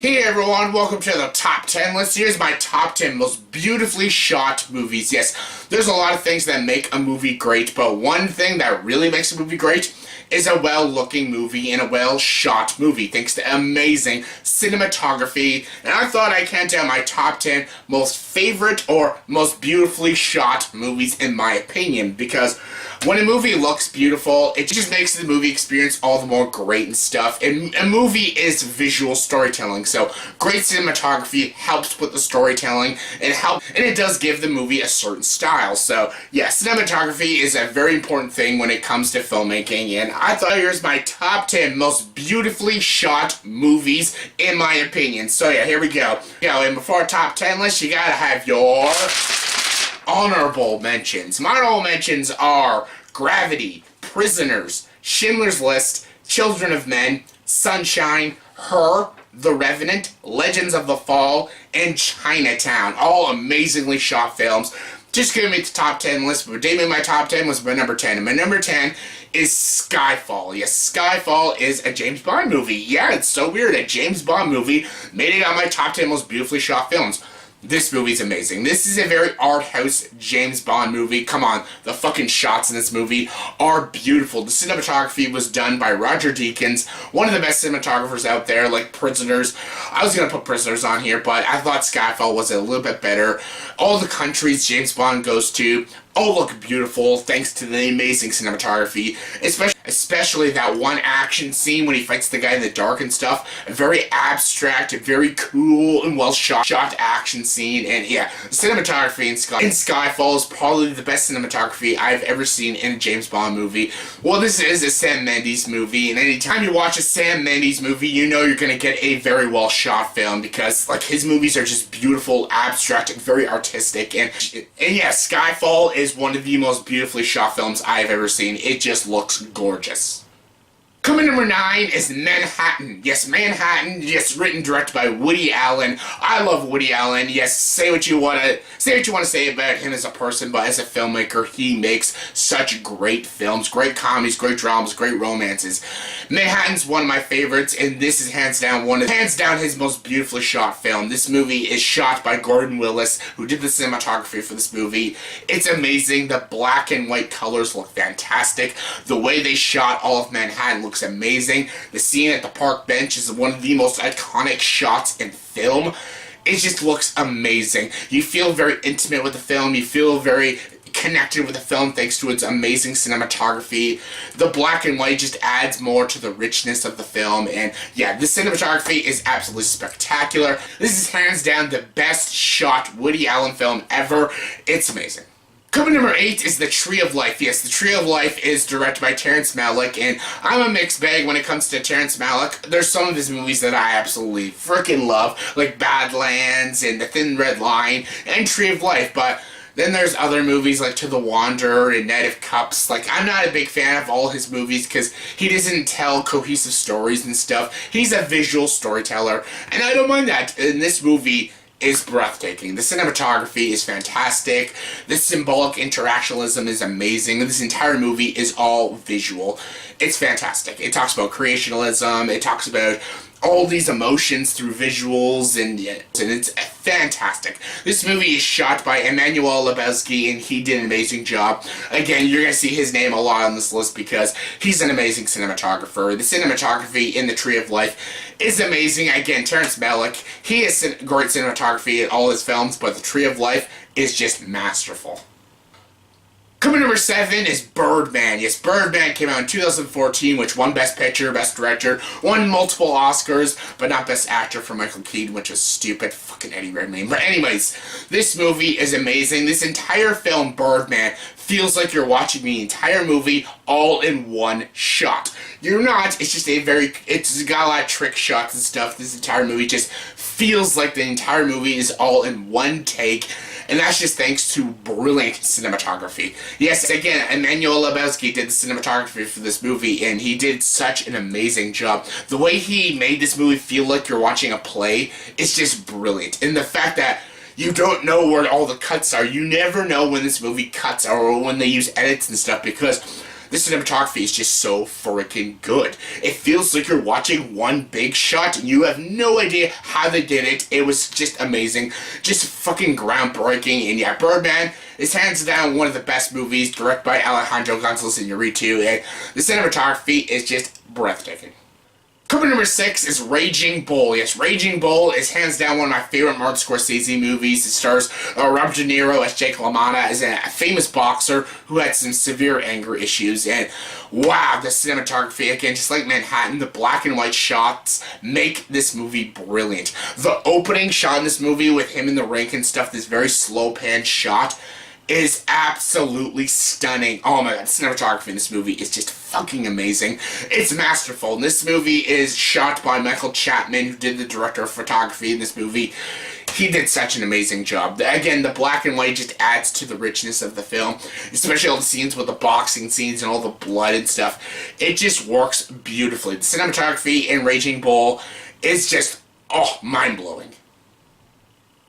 Hey everyone, welcome to the top 10 list. Here's my top 10 most beautifully shot movies. Yes, there's a lot of things that make a movie great, but one thing that really makes a movie great is a well-looking movie and a well-shot movie, thanks to amazing cinematography. And I thought I'd count down my top 10 most favorite or most beautifully shot movies in my opinion, because when a movie looks beautiful, it just makes the movie experience all the more great and stuff. And a movie is visual storytelling, so great cinematography helps with the storytelling and it does give the movie a certain style. So yeah, cinematography is a very important thing when it comes to filmmaking, and I thought here's my top 10 most beautifully shot movies in my opinion. So yeah, here we go. And before our top 10 list, you gotta have your honorable mentions. My honorable mentions are Gravity, Prisoners, Schindler's List, Children of Men, Sunshine, Her, The Revenant, Legends of the Fall, and Chinatown. All amazingly shot films. Just gonna make the top 10 list, but naming my top 10 was my number 10. And my number 10 is Skyfall. Yes, Skyfall is a James Bond movie. Yeah, it's so weird. A James Bond movie made it on my top 10 most beautifully shot films. This movie's amazing. This is a very art house James Bond movie. Come on, the fucking shots in this movie are beautiful. The cinematography was done by Roger Deakins, one of the best cinematographers out there, like Prisoners. I was gonna put Prisoners on here, but I thought Skyfall was a little bit better. All the countries James Bond goes to all look beautiful thanks to the amazing cinematography, especially that one action scene when he fights the guy in the dark and stuff. A very abstract, very cool and well shot action scene, and yeah, the cinematography in Skyfall is probably the best cinematography I've ever seen in a James Bond movie. Well, this is a Sam Mendes movie, and anytime you watch a Sam Mendes movie, you know you're gonna get a very well shot film, because like his movies are just beautiful, abstract, and very artistic, and yeah, Skyfall is one of the most beautifully shot films I've ever seen. It just looks gorgeous. Coming number 9 is Manhattan. Yes, Manhattan. Yes, written and directed by Woody Allen. I love Woody Allen. Yes, say what you want to say about him as a person, but as a filmmaker, he makes such great films, great comedies, great dramas, great romances. Manhattan's one of my favorites, and this is hands down his most beautifully shot film. This movie is shot by Gordon Willis, who did the cinematography for this movie. It's amazing. The black and white colors look fantastic. The way they shot all of Manhattan looks amazing. The scene at the park bench is one of the most iconic shots in film. It just looks amazing. You feel very intimate with the film. You feel very connected with the film thanks to its amazing cinematography. The black and white just adds more to the richness of the film, and yeah, the cinematography is absolutely spectacular. This is hands down the best shot Woody Allen film ever. It's amazing. Coming number 8 is The Tree of Life. Yes, The Tree of Life is directed by Terrence Malick, and I'm a mixed bag when it comes to Terrence Malick. There's some of his movies that I absolutely freaking love, like Badlands and The Thin Red Line and Tree of Life, but then there's other movies like To the Wanderer and Knight of Cups. Like, I'm not a big fan of all his movies because he doesn't tell cohesive stories and stuff. He's a visual storyteller, and I don't mind that. In this movie, is breathtaking. The cinematography is fantastic. The symbolic interactionalism is amazing. This entire movie is all visual. It's fantastic. It talks about creationalism. It talks about all these emotions through visuals, and it's fantastic. This movie is shot by Emmanuel Lubezki, and he did an amazing job. Again, you're going to see his name a lot on this list because he's an amazing cinematographer. The cinematography in The Tree of Life is amazing. Again, Terrence Malick, he has great cinematography in all his films, but The Tree of Life is just masterful. Coming number 7 is Birdman. Yes, Birdman came out in 2014, which won Best Picture, Best Director, won multiple Oscars, but not Best Actor for Michael Keaton, which was stupid. Fucking Eddie Redmayne. But anyways, this movie is amazing. This entire film, Birdman, feels like you're watching the entire movie all in one shot. You're not. It's just it's got a lot of trick shots and stuff. This entire movie just feels like the entire movie is all in one take. And that's just thanks to brilliant cinematography. Yes, again, Emmanuel Lubezki did the cinematography for this movie, and he did such an amazing job. The way he made this movie feel like you're watching a play is just brilliant. And the fact that you don't know where all the cuts are, you never know when this movie cuts or when they use edits and stuff, because The cinematography is just so freaking good. It feels like you're watching one big shot and you have no idea how they did it. It was just amazing. Just fucking groundbreaking. And yeah, Birdman is hands down one of the best movies, directed by Alejandro Gonzalez Iñárritu, and the cinematography is just breathtaking. Coming number 6 is Raging Bull. Yes, Raging Bull is hands down one of my favorite Martin Scorsese movies. It stars Robert De Niro as Jake LaMotta, as a famous boxer who had some severe anger issues. And wow, the cinematography, again, just like Manhattan, the black and white shots make this movie brilliant. The opening shot in this movie with him in the ring and stuff, this very slow pan shot, is absolutely stunning. Oh my god, the cinematography in this movie is just fucking amazing. It's masterful. And this movie is shot by Michael Chapman, who did the director of photography in this movie. He did such an amazing job. Again, the black and white just adds to the richness of the film, especially all the scenes with the boxing scenes and all the blood and stuff. It just works beautifully. The cinematography in Raging Bull is just, mind-blowing.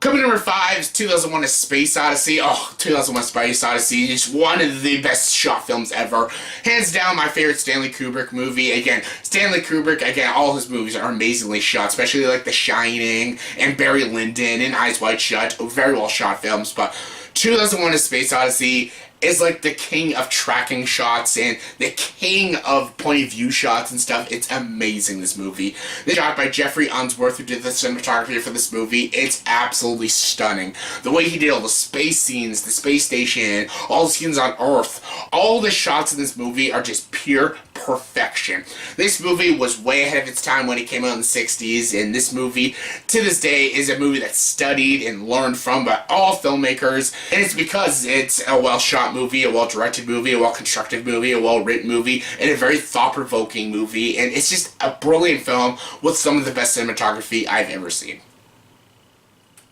Coming number 5 is 2001: A Space Odyssey. 2001: Space Odyssey is just one of the best shot films ever. Hands down, my favorite Stanley Kubrick movie. Again, Stanley Kubrick, all his movies are amazingly shot, especially like The Shining and Barry Lyndon and Eyes Wide Shut. Very well shot films, but 2001: A Space Odyssey is like the king of tracking shots and the king of point of view shots and stuff. It's amazing, this movie. It's shot by Jeffrey Unsworth, who did the cinematography for this movie. It's absolutely stunning. The way he did all the space scenes, the space station, all the scenes on Earth, all the shots in this movie are just pure perfection. This movie was way ahead of its time when it came out in the 60s, and this movie, to this day, is a movie that's studied and learned from by all filmmakers, and it's because it's a well-shot movie, a well-directed movie, a well-constructed movie, a well-written movie, and a very thought-provoking movie, and it's just a brilliant film with some of the best cinematography I've ever seen.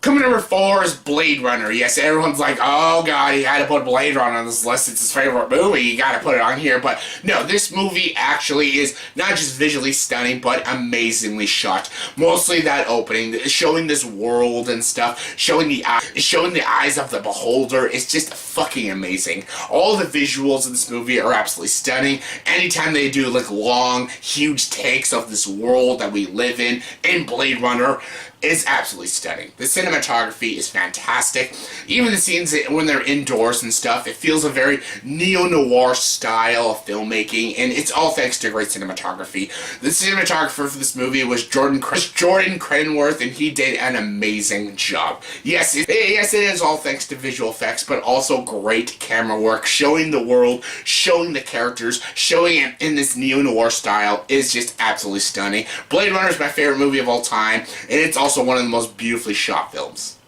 Coming number 4 is Blade Runner. Yes, everyone's like, oh god, he had to put Blade Runner on this list. It's his favorite movie. You gotta put it on here. But no, this movie actually is not just visually stunning, but amazingly shot. Mostly that opening, showing this world and stuff, showing the eyes of the beholder. It's just fucking amazing. All the visuals in this movie are absolutely stunning. Anytime they do like long, huge takes of this world that we live in Blade Runner, is absolutely stunning. The cinematography is fantastic. Even the scenes when they're indoors and stuff, it feels a very neo-noir style of filmmaking, and it's all thanks to great cinematography. The cinematographer for this movie was Jordan Cronenworth, and he did an amazing job. Yes, it is all thanks to visual effects, but also great camera work, showing the world, showing the characters, showing it in this neo-noir style is just absolutely stunning. Blade Runner is my favorite movie of all time, and it's also one of the most beautifully shot films.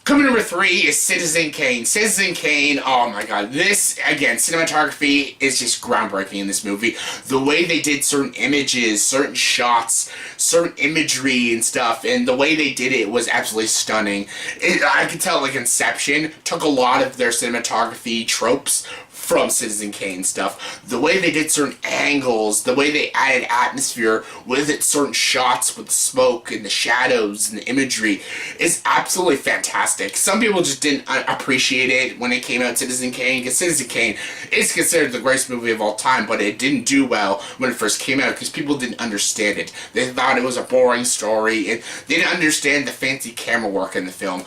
Coming number 3 is Citizen Kane. Citizen Kane, oh my god, this, again, cinematography is just groundbreaking in this movie. The way they did certain images, certain shots, certain imagery and stuff, and the way they did it was absolutely stunning. I could tell, like, Inception took a lot of their cinematography tropes from Citizen Kane stuff. The way they did certain angles, the way they added atmosphere with it, certain shots with the smoke and the shadows and the imagery is absolutely fantastic. Some people just didn't appreciate it when it came out, Citizen Kane, because Citizen Kane is considered the greatest movie of all time, but it didn't do well when it first came out because people didn't understand it. They thought it was a boring story, and they didn't understand the fancy camera work in the film.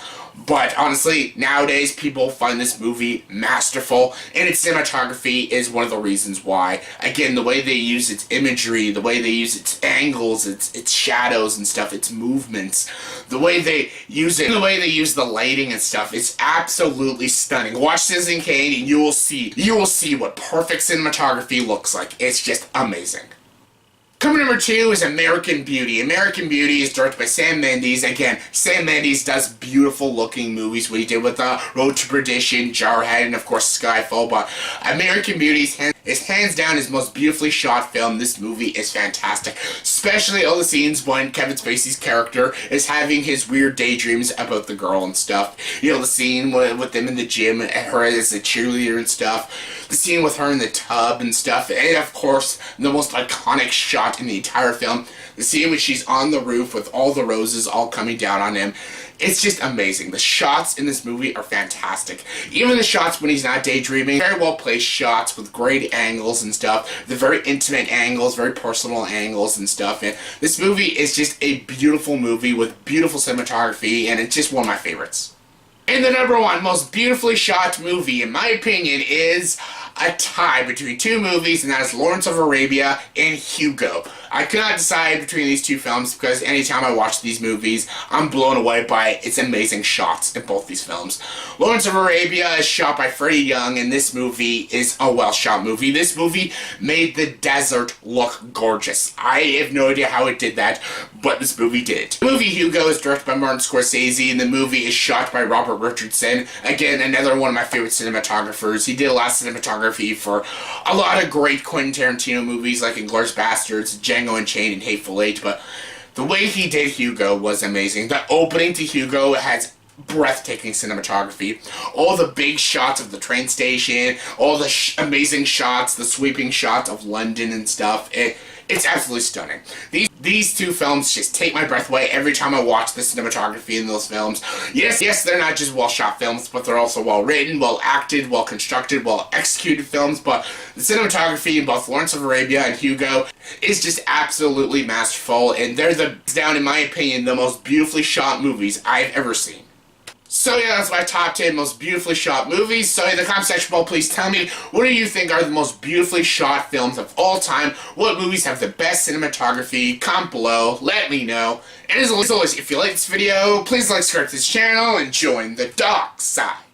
But honestly, nowadays people find this movie masterful, and its cinematography is one of the reasons why. Again, the way they use its imagery, the way they use its angles, its shadows and stuff, its movements, the way they use it, the way they use the lighting and stuff, it's absolutely stunning. Watch Citizen Kane and you will see what perfect cinematography looks like. It's just amazing. Coming number 2 is American Beauty. American Beauty is directed by Sam Mendes. Again, Sam Mendes does beautiful looking movies, what he did with Road to Perdition, Jarhead, and of course Skyfall, but American Beauty is hands down his most beautifully shot film. This movie is fantastic, especially all the scenes when Kevin Spacey's character is having his weird daydreams about the girl and stuff. You know, the scene with them in the gym and her as a cheerleader and stuff, the scene with her in the tub and stuff, and of course the most iconic shot in the entire film, the scene when she's on the roof with all the roses all coming down on him. It's just amazing. The shots in this movie are fantastic. Even the shots when he's not daydreaming, very well placed shots with great angles and stuff. They're very intimate angles, very personal angles and stuff. And this movie is just a beautiful movie with beautiful cinematography, and it's just one of my favorites. And the number one most beautifully shot movie, in my opinion, is a tie between two movies, and that is Lawrence of Arabia and Hugo. I could not decide between these two films because anytime I watch these movies, I'm blown away by its amazing shots in both these films. Lawrence of Arabia is shot by Freddie Young, and this movie is a well-shot movie. This movie made the desert look gorgeous. I have no idea how it did that, but this movie did. The movie Hugo is directed by Martin Scorsese, and the movie is shot by Robert Richardson. Again, another one of my favorite cinematographers. He did a lot of cinematography for a lot of great Quentin Tarantino movies like Inglourious Basterds, Django Unchained, and Hateful Eight, but the way he did Hugo was amazing. The opening to Hugo has breathtaking cinematography. All the big shots of the train station, all the amazing shots, the sweeping shots of London and stuff. It's absolutely stunning. These two films just take my breath away every time I watch the cinematography in those films. Yes, they're not just well-shot films, but they're also well-written, well-acted, well-constructed, well-executed films, but the cinematography in both Lawrence of Arabia and Hugo is just absolutely masterful, and they're in my opinion, the most beautifully shot movies I've ever seen. So yeah, that's my top 10 most beautifully shot movies. So in the comment section below, please tell me, what do you think are the most beautifully shot films of all time? What movies have the best cinematography? Comment below, let me know. And as always, if you like this video, please like, subscribe to this channel, and join the dark side.